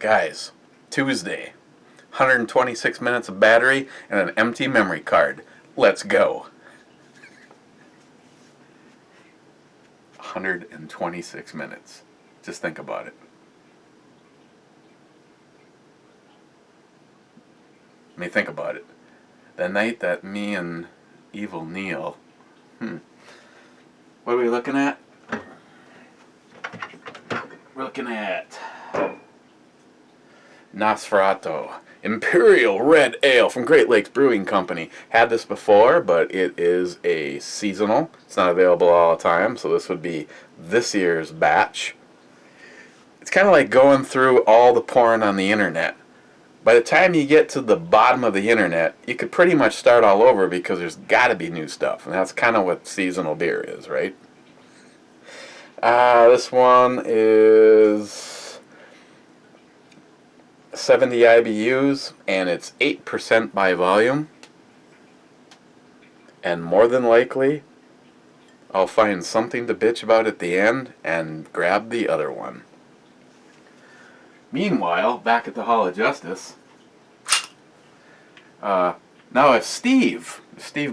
Guys, Tuesday, 126 minutes of battery and an empty memory card. Let's go. 126 minutes. Just think about it. I mean, think about it. The night that me and Evil Neil... What are we looking at? We're looking at Nosferatu, Imperial Red Ale from Great Lakes Brewing Company. Had this before, but it is a seasonal. It's not available all the time, so this would be this year's batch. It's kind of like going through all the porn on the internet. By the time you get to the bottom of the internet, you could pretty much start all over because there's got to be new stuff. And that's kind of what seasonal beer is, right? This one is 70 IBUs, and it's 8% by volume. And more than likely, I'll find something to bitch about at the end and grab the other one. Meanwhile, back at the Hall of Justice, now if Steve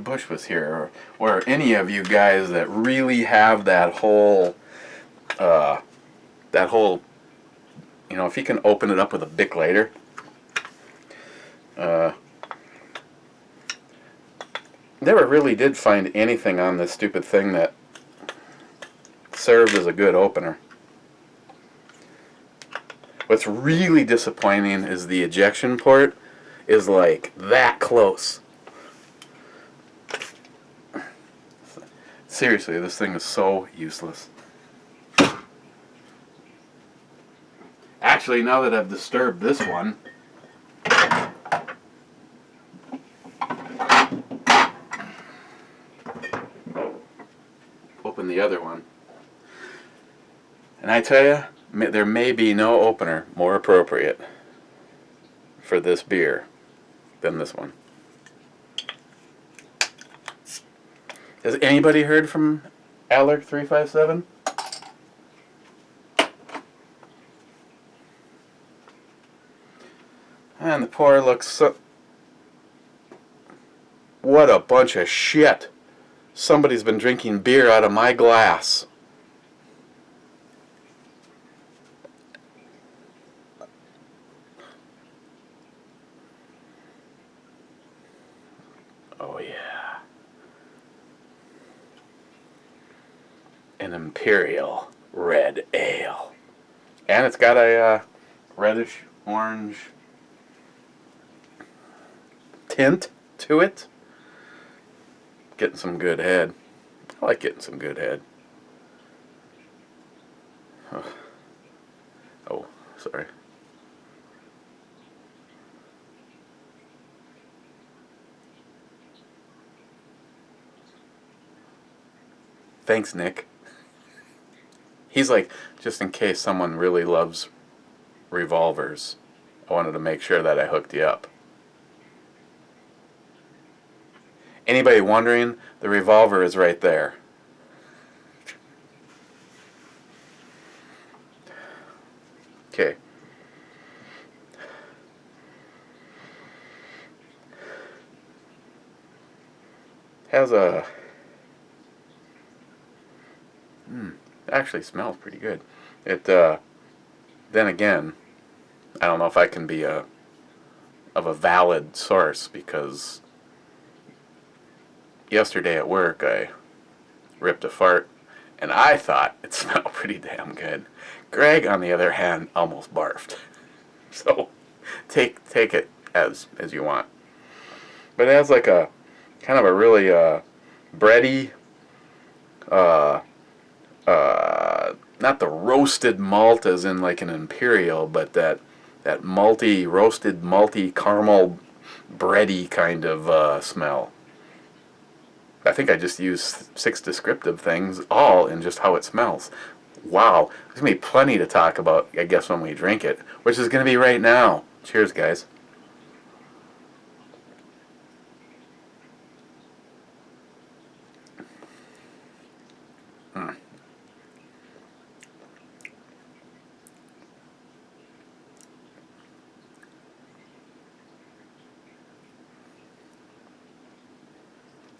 Bush was here, or any of you guys that really have that whole, you know, if he can open it up with a Bic lighter, never really did find anything on this stupid thing that served as a good opener. What's really disappointing is the ejection port is like that close. Seriously, this thing is so useless. Actually, now that I've disturbed this one, open the other one. And I tell you, there may be no opener more appropriate for this beer than this one. Has anybody heard from Alec 357? And the pour looks so... What a bunch of shit. Somebody's been drinking beer out of my glass. Oh yeah. An Imperial Red Ale. And it's got a reddish orange tint to it. Getting some good head. I like getting some good head. Oh, sorry. Thanks, Nick. He's like, just in case someone really loves revolvers, I wanted to make sure that I hooked you up. Anybody wondering, the revolver is right there. Okay. Has a... actually smells pretty good. It, then again, I don't know if I can be of a valid source, because yesterday at work I ripped a fart and I thought it smelled pretty damn good. Greg, on the other hand, almost barfed. So take it as you want. But it has like a kind of a really bready, not the roasted malt as in like an Imperial, but that roasted malty caramel bready kind of smell. I think I just used 6 descriptive things, all in just how it smells. Wow, there's going to be plenty to talk about, I guess, when we drink it, which is going to be right now. Cheers, guys.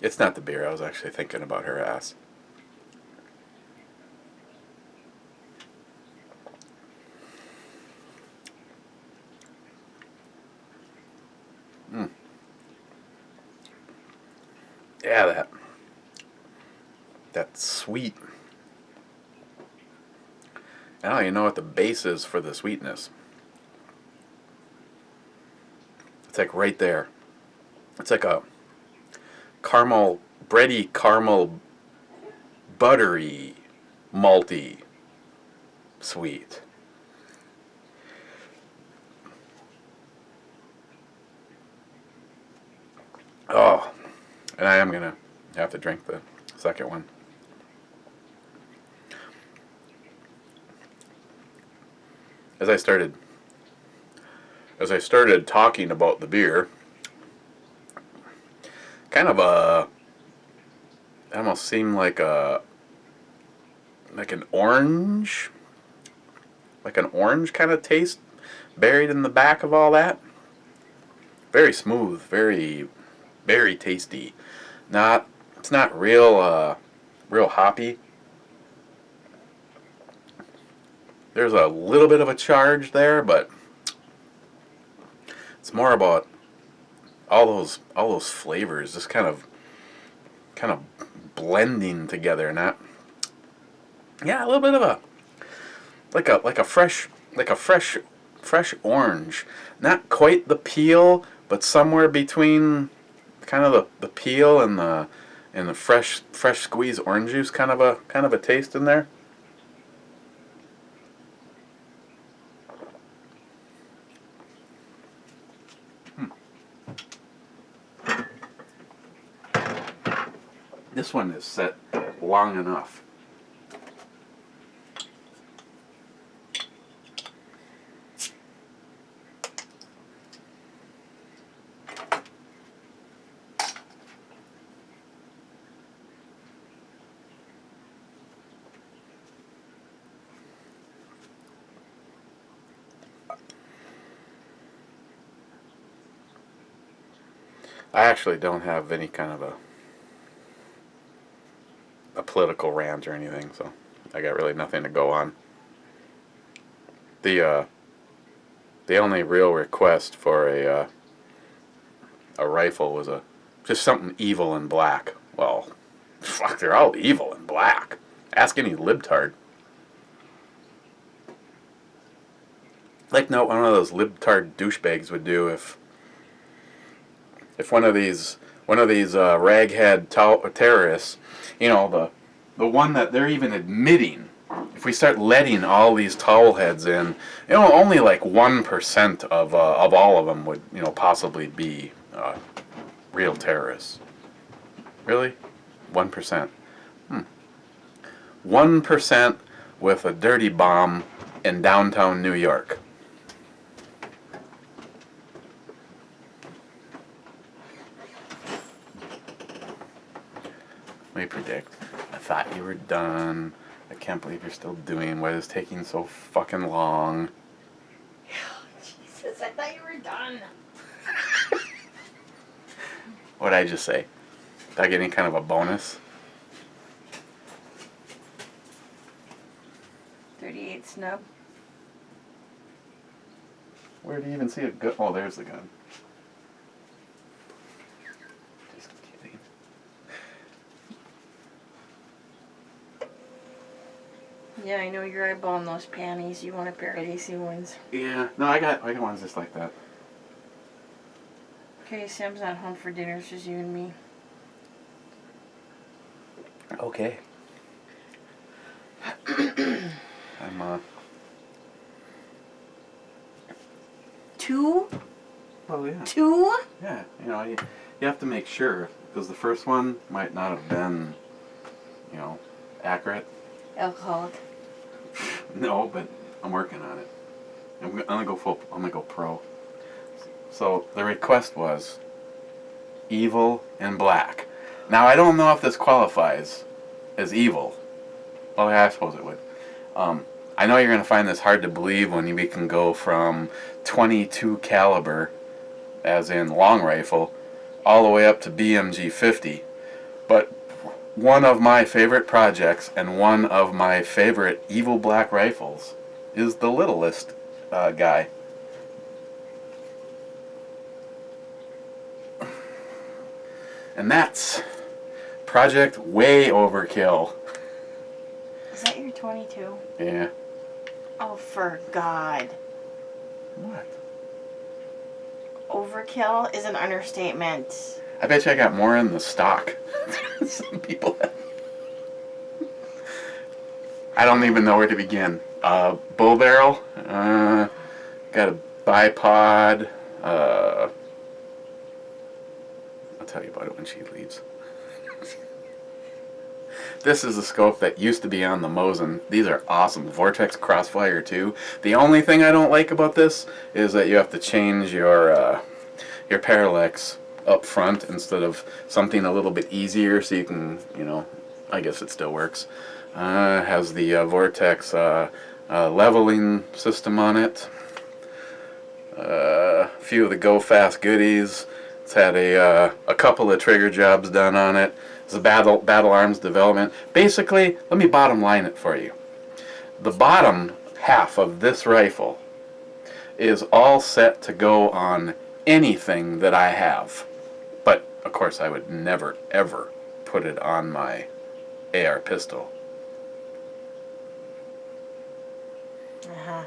It's not the beer. I was actually thinking about her ass. Mm. Yeah, that sweet. I don't even know what the base is for the sweetness. It's like right there. It's like a caramel, bready caramel, buttery, malty, sweet. Oh, and I am gonna have to drink the second one. As I started talking about the beer, kind of it almost seemed like an orange, kind of taste buried in the back of all that. Very smooth, very tasty. It's not real hoppy. There's a little bit of a charge there, but it's more about all those flavors just kind of blending together, and that, yeah, a little bit of a fresh orange. Not quite the peel, but somewhere between kind of the peel and the fresh squeezed orange juice, kind of a taste in there. This one is set long enough. I actually don't have any kind of a political rant or anything, so I got really nothing to go on. The only real request for a rifle was just something evil and black. Well, fuck, they're all evil and black. Ask any libtard. Like, no, one of those libtard douchebags would do if one of these raghead terrorists, the one that they're even admitting, if we start letting all these towel heads in, only like 1% of all of them would, possibly be real terrorists. Really? 1%. 1% with a dirty bomb in downtown New York. Let me predict. I thought you were done. I can't believe you're still doing what is taking so fucking long. Jesus, I thought you were done. What'd I just say? Did I get any kind of a bonus? 38 snub. Where do you even see a gun? Oh, there's the gun. Just kidding. Yeah, I know you're eyeballing those panties. You want a pair of AC ones. Yeah, no, I got ones just like that. Okay, Sam's not home for dinner. It's just you and me. Okay. I'm 2? Oh yeah. 2? Yeah, you have to make sure, because the first one might not have been, accurate. Alcoholic. No, but I'm working on it. I'm gonna go pro. So the request was evil and black. Now I don't know if this qualifies as evil. Well, yeah, I suppose it would. I know you're gonna find this hard to believe when we can go from 22 caliber, as in long rifle, all the way up to BMG 50. But one of my favorite projects and one of my favorite evil black rifles is the littlest guy. And that's Project Way Overkill. Is that your 22? Yeah. Oh, for God. What? Overkill is an understatement. I bet you I got more in the stock. Some people have. I don't even know where to begin. Bull barrel. Got a bipod. I'll tell you about it when she leaves. This is a scope that used to be on the Mosin. These are awesome. Vortex Crossfire 2. The only thing I don't like about this is that you have to change your parallax up front instead of something a little bit easier so you can, you know, I guess it still works. Has the Vortex leveling system on it. A few of the Go Fast goodies. It's had a couple of trigger jobs done on it. It's a battle arms development. Basically, let me bottom line it for you. The bottom half of this rifle is all set to go on anything that I have. But, of course, I would never, ever put it on my AR pistol. Uh-huh.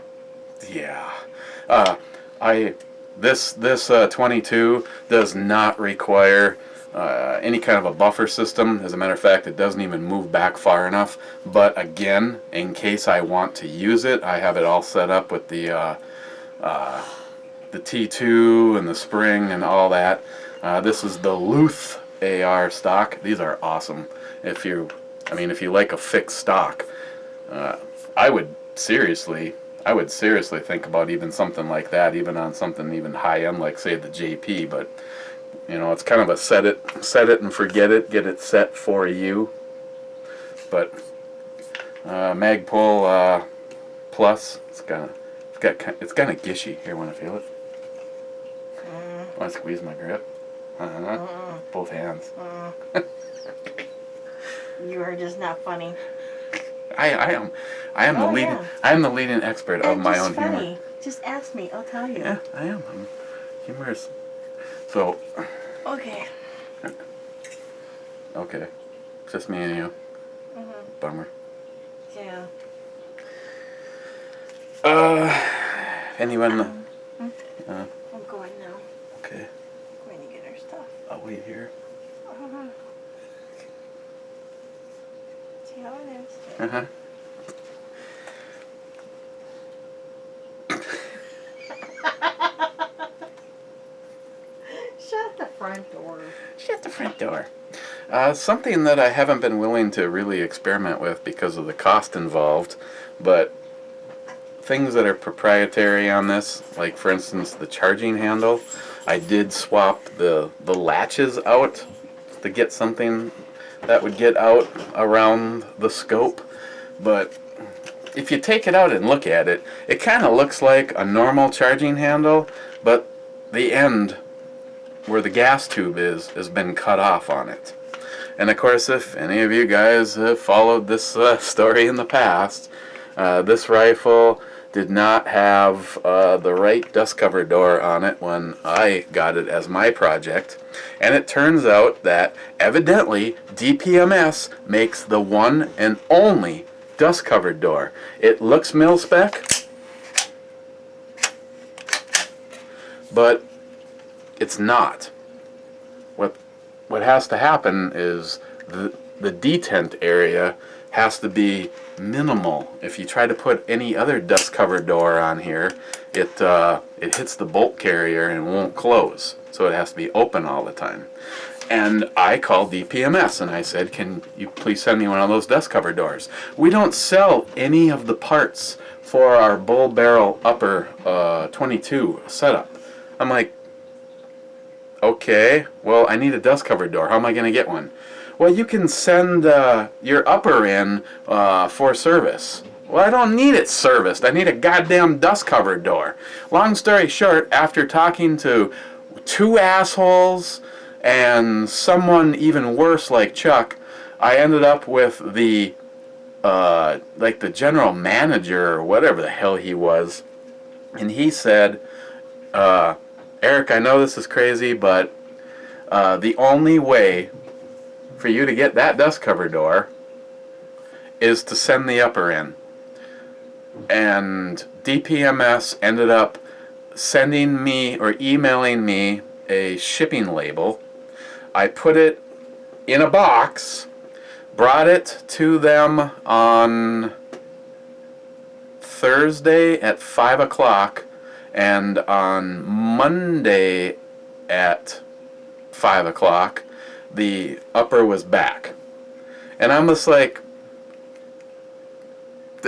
Yeah. This 22 does not require any kind of a buffer system. As a matter of fact, it doesn't even move back far enough. But again, in case I want to use it, I have it all set up with the T2 and the spring and all that. This is the Luth AR stock. These are awesome. If you like a fixed stock, I would seriously think about even something like that, even on something even high end like say the JP. But you know, it's kind of a set it and forget it, get it set for you. But Magpul Plus, it's kind of gishy. Here, want to feel it? Want to squeeze my grip? Both hands. You are just not funny. I am the leading. Yeah. I am the leading expert of my own funny. humor. Just ask me. I'll tell you. Yeah, I am. I'm humorous. So. Okay. Okay. Just me and you. Bummer. Yeah. Anyone? I'm going now. Okay. I'm going to get our stuff. I'll wait here. See how it is. Uh-huh. Shut the front door. Shut the front door. Something that I haven't been willing to really experiment with because of the cost involved, but things that are proprietary on this, like for instance the charging handle, I did swap the latches out to get something that would get out around the scope, but if you take it out and look at it, it kind of looks like a normal charging handle, but the end where the gas tube is has been cut off on it. And of course, if any of you guys have followed this story in the past, this rifle did not have the right dust cover door on it when I got it as my project. And it turns out that evidently DPMS makes the one and only dust covered door. It looks mil-spec, but it's not. What has to happen is the detent area has to be minimal. If you try to put any other dust covered door on here, it hits the bolt carrier and won't close. So it has to be open all the time. And I called DPMS and I said, can you please send me one of those dust cover doors? We don't sell any of the parts for our bull barrel upper 22 setup. I'm like, okay, well, I need a dust cover door. How am I going to get one? Well, you can send your upper in for service. Well, I don't need it serviced. I need a goddamn dust cover door. Long story short, after talking to two assholes and someone even worse like Chuck, I ended up with the like the general manager or whatever the hell he was, and he said, Eric, I know this is crazy, but the only way for you to get that dust cover door is to send the upper in. And DPMS ended up sending me or emailing me a shipping label. I put it in a box, brought it to them on Thursday at 5 o'clock, and on Monday at 5 o'clock, the upper was back. And I'm just like,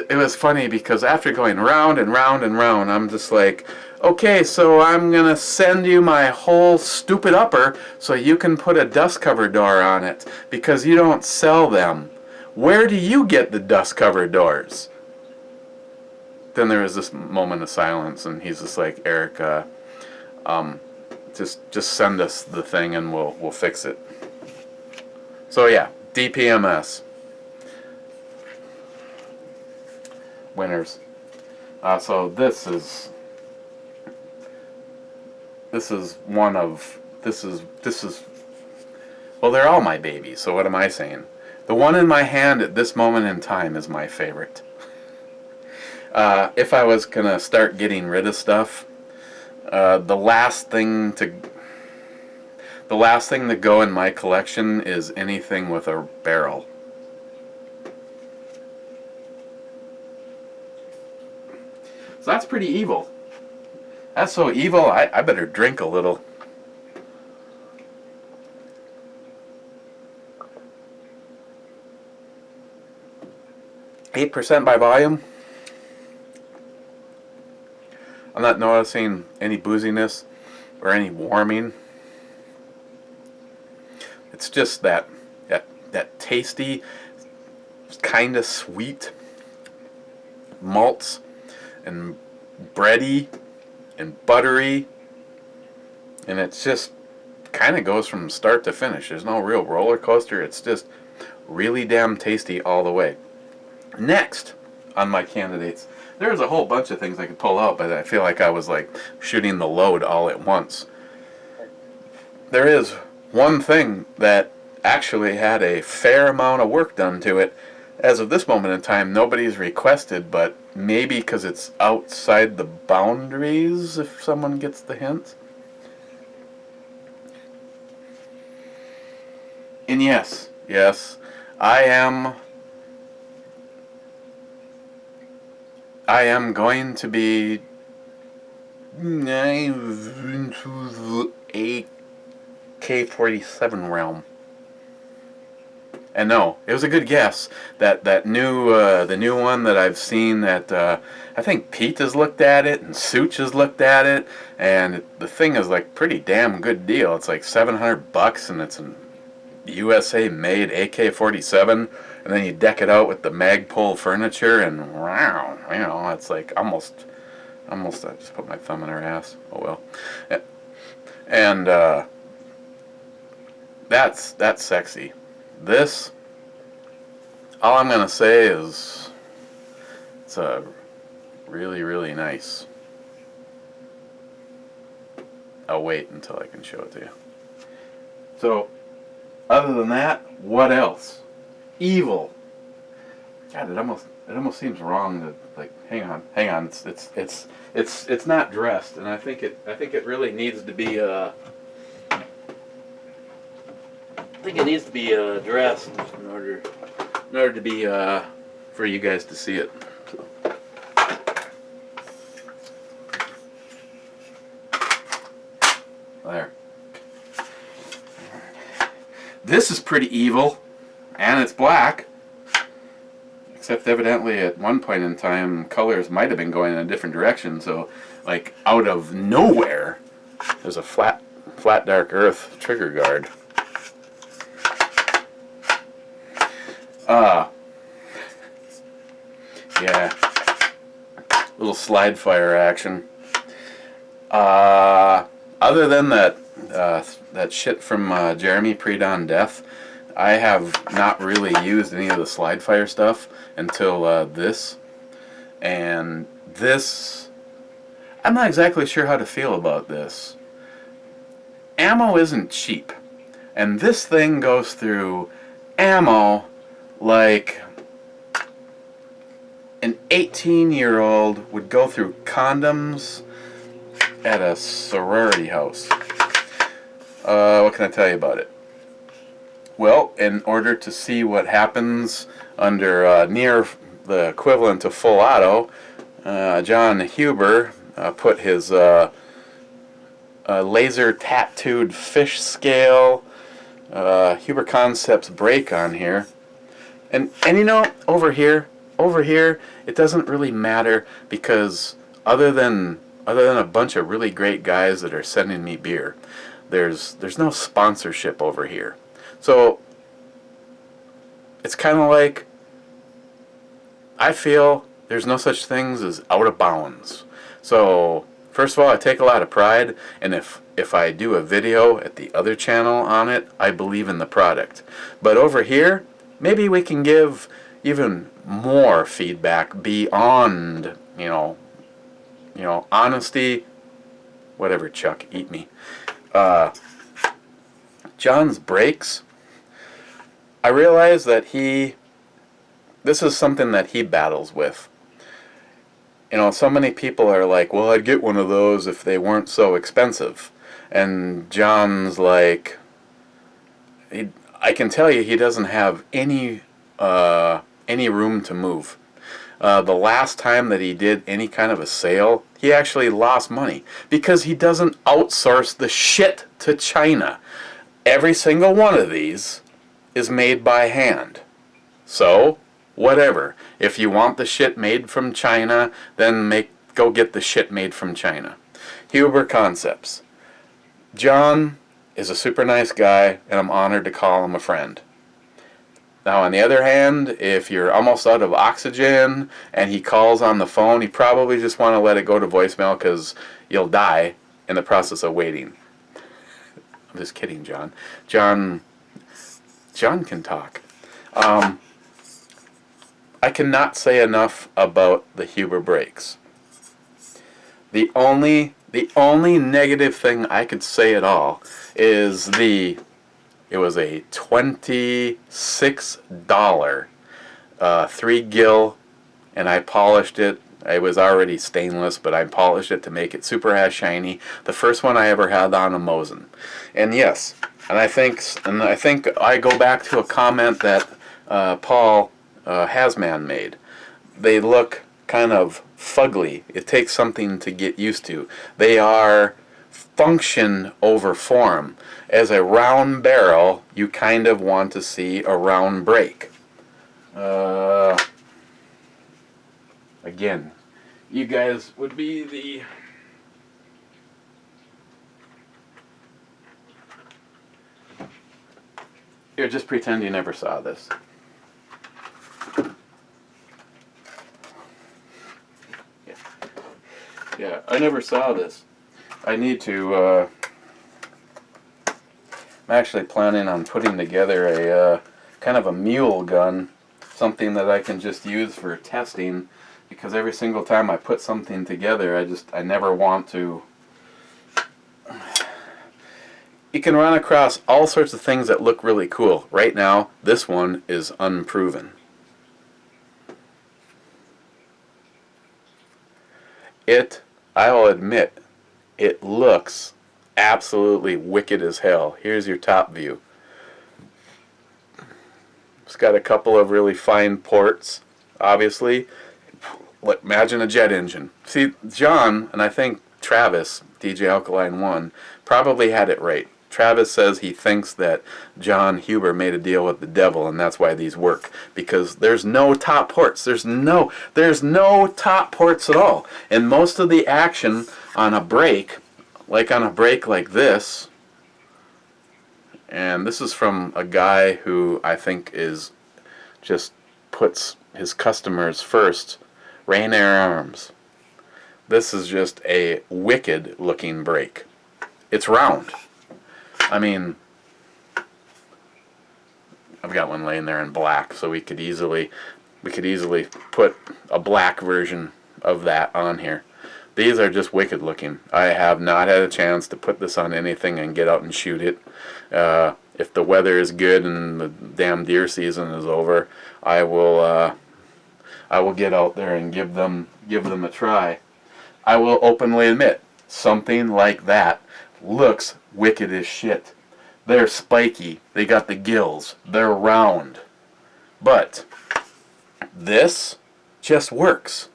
it was funny because after going round and round and round, I'm just like, okay, so I'm going to send you my whole stupid upper so you can put a dust cover door on it because you don't sell them. Where do you get the dust cover doors? Then there was this moment of silence, and he's just like, Eric, just send us the thing and we'll fix it. So yeah, DPMS. Winners. So this is well, they're all my babies, so what am I saying? The one in my hand at this moment in time is my favorite. If I was gonna start getting rid of stuff, the last thing to go in my collection is anything with a barrel. So that's pretty evil. That's so evil, I better drink a little. %8 by volume. I'm not noticing any booziness or any warming. It's just that tasty, kind of sweet malts and bready and buttery, and it's just kind of goes from start to finish. There's no real roller coaster. It's just really damn tasty all the way. Next on my candidates, there's a whole bunch of things I could pull out, but I feel like I was like shooting the load all at once. There is one thing that actually had a fair amount of work done to it. As of this moment in time, nobody's requested, but maybe because it's outside the boundaries, if someone gets the hint. And yes, I am going to be into the AK-47 realm. And no, it was a good guess. That new the new one that I've seen that I think Pete has looked at it and Such has looked at it, and the thing is like pretty damn good deal. It's like $700 and it's a USA made AK-47, and then you deck it out with the Magpul furniture, and wow, you know, it's like almost I just put my thumb in her ass. Oh well. And that's sexy. This, all I'm gonna say is it's a really, really nice. I'll wait until I can show it to you. So, other than that, what else? Evil. God, it almost seems wrong to like. Hang on. It's not dressed, and I think it really needs to be dressed in order to be for you guys to see it. So. There. This is pretty evil, and it's black. Except evidently at one point in time, colors might have been going in a different direction. So, like out of nowhere, there's a flat dark earth trigger guard. Yeah, little slide fire action. other than that shit from Jeremy Pre-Dawn Death, I have not really used any of the slide fire stuff until this. And this, I'm not exactly sure how to feel about this. Ammo isn't cheap. And this thing goes through ammo like an 18-year-old would go through condoms at a sorority house. What can I tell you about it? Well, in order to see what happens under near the equivalent of full auto, John Huber put his laser tattooed fish scale Huber Concepts brake on here, and you know, over here, it doesn't really matter, because other than a bunch of really great guys that are sending me beer, there's no sponsorship over here. So it's kind of like, I feel there's no such things as out of bounds. So first of all, I take a lot of pride, and if I do a video at the other channel on it, I believe in the product. But over here, maybe we can give even more feedback beyond, you know, honesty, whatever, Chuck, eat me. John's brakes, I realize that this is something that he battles with. You know, so many people are like, well, I'd get one of those if they weren't so expensive. And John's like, I can tell you he doesn't have any room to move. The last time that he did any kind of a sale, he actually lost money because he doesn't outsource the shit to China. Every single one of these is made by hand. So, whatever. If you want the shit made from China, then go get the shit made from China. Huber Concepts. John is a super nice guy, and I'm honored to call him a friend. Now, on the other hand, if you're almost out of oxygen and he calls on the phone, you probably just want to let it go to voicemail, because you'll die in the process of waiting. I'm just kidding, John. John can talk. I cannot say enough about the Huber brakes. The only negative thing I could say at all is it was a $26 3-gill, and I polished it. It was already stainless, but I polished it to make it super ass shiny. The first one I ever had on a Mosin. And yes, and I think I go back to a comment that Paul Hasman made. They look kind of fugly. It takes something to get used to. They are function over form. As a round barrel, you kind of want to see a round brake. Again, you guys would be the... Here, just pretend you never saw this. Yeah, I never saw this. I need to, I'm actually planning on putting together a, kind of a mule gun, something that I can just use for testing, because every single time I put something together, I never want to... You can run across all sorts of things that look really cool. Right now, this one is unproven. I'll admit, it looks absolutely wicked as hell. Here's your top view. It's got a couple of really fine ports, obviously. Imagine a jet engine. See, John, and I think Travis, DJ Alkaline 1, probably had it right. Travis says he thinks that John Huber made a deal with the devil, and that's why these work, because there's no top ports. There's no top ports at all. And most of the action on a brake, like this, and this is from a guy who I think just puts his customers first, Rainier Arms. This is just a wicked looking brake. it's round. I mean, I've got one laying there in black, so we could easily put a black version of that on here. These are just wicked looking. I have not had a chance to put this on anything and get out and shoot it. If the weather is good and the damn deer season is over, I will get out there and give them a try. I will openly admit, something like that looks wicked as shit. They're spiky, they got the gills, they're round. But this just works.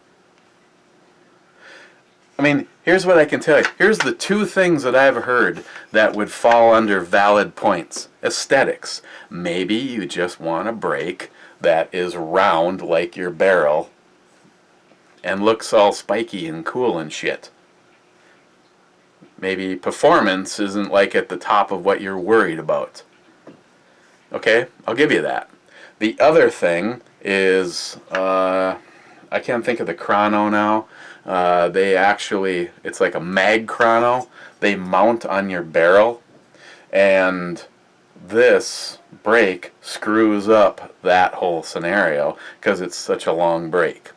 I mean, here's what I can tell you. Here's the two things that I've heard that would fall under valid points. Aesthetics. Maybe you just want a break that is round like your barrel and looks all spiky and cool and shit. Maybe performance isn't like at the top of what you're worried about. Okay, I'll give you that. The other thing is, I can't think of the chrono now. They actually, it's like a mag chrono. They mount on your barrel, and this brake screws up that whole scenario because it's such a long brake.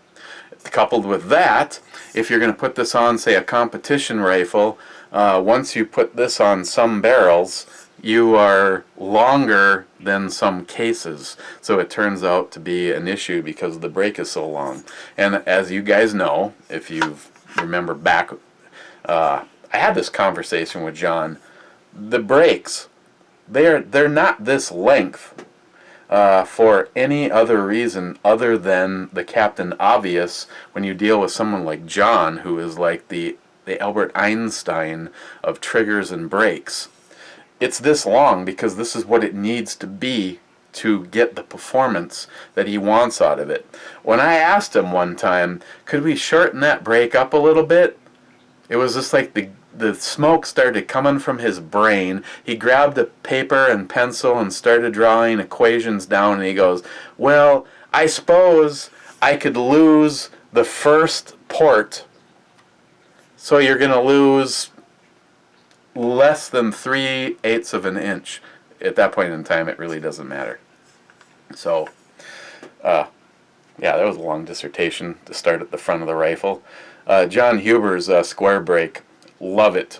Coupled with that, if you're going to put this on, say, a competition rifle, once you put this on some barrels, you are longer than some cases. So it turns out to be an issue because the brake is so long. And as you guys know, if you remember back, I had this conversation with John. The brakes, they're not this length for any other reason other than the Captain Obvious when you deal with someone like John, who is like the Albert Einstein of triggers and brakes. It's this long because this is what it needs to be to get the performance that he wants out of it. When I asked him one time, could we shorten that brake up a little bit? It was just like the smoke started coming from his brain. He grabbed a paper and pencil and started drawing equations down, and he goes, well, I suppose I could lose the first port, so you're going to lose less than 3/8 of an inch. At that point in time, it really doesn't matter. So, yeah, that was a long dissertation to start at the front of the rifle. John Huber's square brake, love it.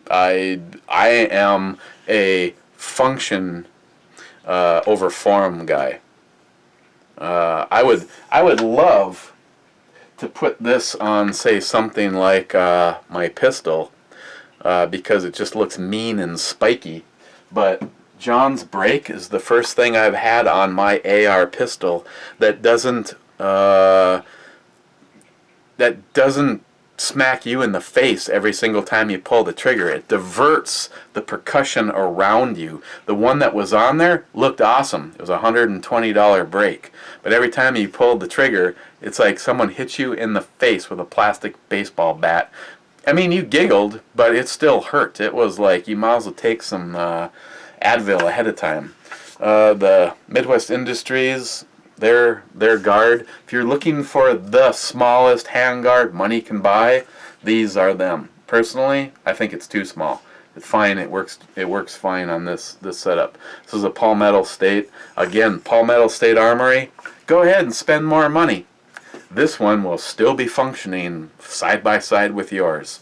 I am a function over form guy. I would love to put this on, say, something like my pistol, because it just looks mean and spiky. But John's brake is the first thing I've had on my AR pistol that doesn't smack you in the face every single time you pull the trigger. It diverts the percussion around you. The one that was on there looked awesome. It was a $120 brake. But every time you pulled the trigger, it's like someone hit you in the face with a plastic baseball bat. I mean, you giggled, but it still hurt. It was like you might as well take some Advil ahead of time. The Midwest Industries, their guard, if you're looking for the smallest handguard money can buy, these are them. Personally, I think it's too small. It's fine. It works fine on this setup. This is a Palmetto State. Again, Palmetto State Armory. Go ahead and spend more money. This one will still be functioning side by side with yours.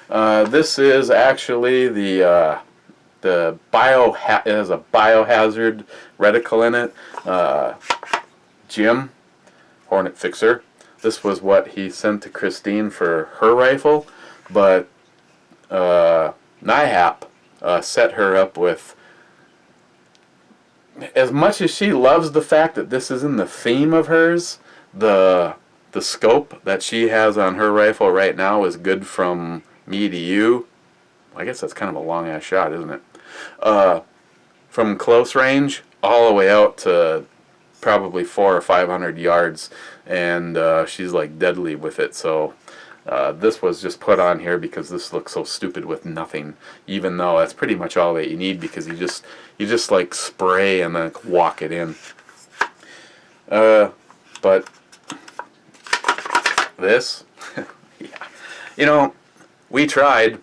This is actually it has a biohazard reticle in it. Jim, Hornet Fixer. This was what he sent to Christine for her rifle, but NIHAP set her up with, as much as she loves the fact that this is in the theme of hers, the scope that she has on her rifle right now is good from me to you. I guess that's kind of a long ass shot, isn't it? From close range all the way out to probably 400 or 500 yards, and she's like deadly with it. So this was just put on here because this looks so stupid with nothing, even though that's pretty much all that you need, because you just like spray and then walk it in. But this, yeah, you know, we tried.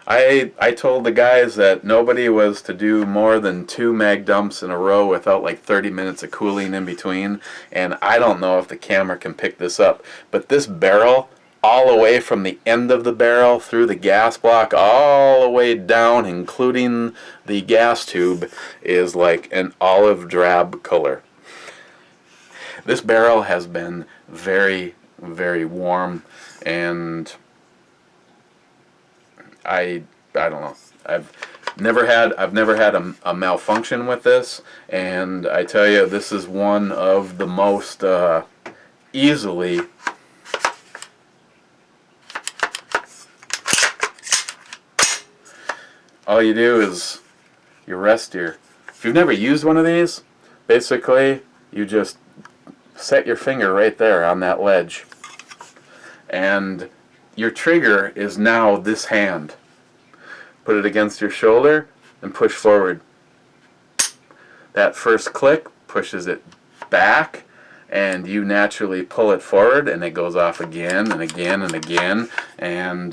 I told the guys that nobody was to do more than 2 mag dumps in a row without like 30 minutes of cooling in between, and I don't know if the camera can pick this up, but this barrel, all the way from the end of the barrel through the gas block all the way down, including the gas tube, is like an olive drab color. This barrel has been very, very warm, and I don't know. I've never had a malfunction with this, and I tell you, this is one of the most easily all you do is you rest your, if you've never used one of these, basically you just set your finger right there on that ledge, and your trigger is now this hand. Put it against your shoulder and push forward. That first click pushes it back, and you naturally pull it forward, and it goes off again and again and again, and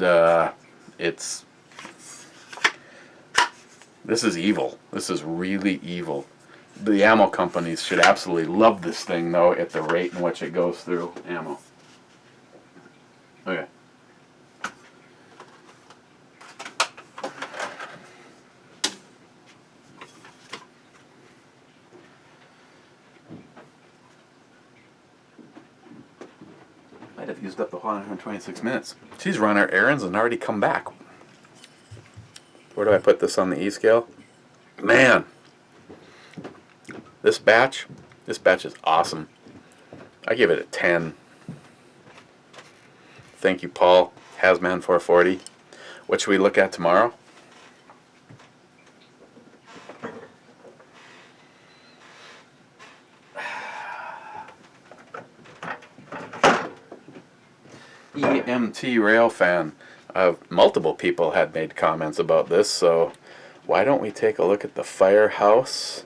this is evil. This is really evil. The ammo companies should absolutely love this thing, though, at the rate in which it goes through ammo. Okay. Might have used up the 126 minutes. She's run her errands and already come back. Where do I put this on the E-scale? Man, this batch is awesome. I give it a 10. Thank you, Paul. Hasman 440. What should we look at tomorrow? EMT Railfan. Multiple people had made comments about this, so why don't we take a look at the Firehouse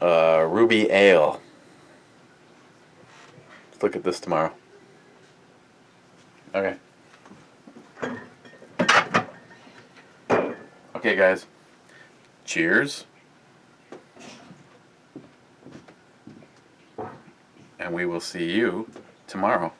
Ruby Ale. Let's look at this tomorrow. Okay. Okay, guys. Cheers. And we will see you tomorrow.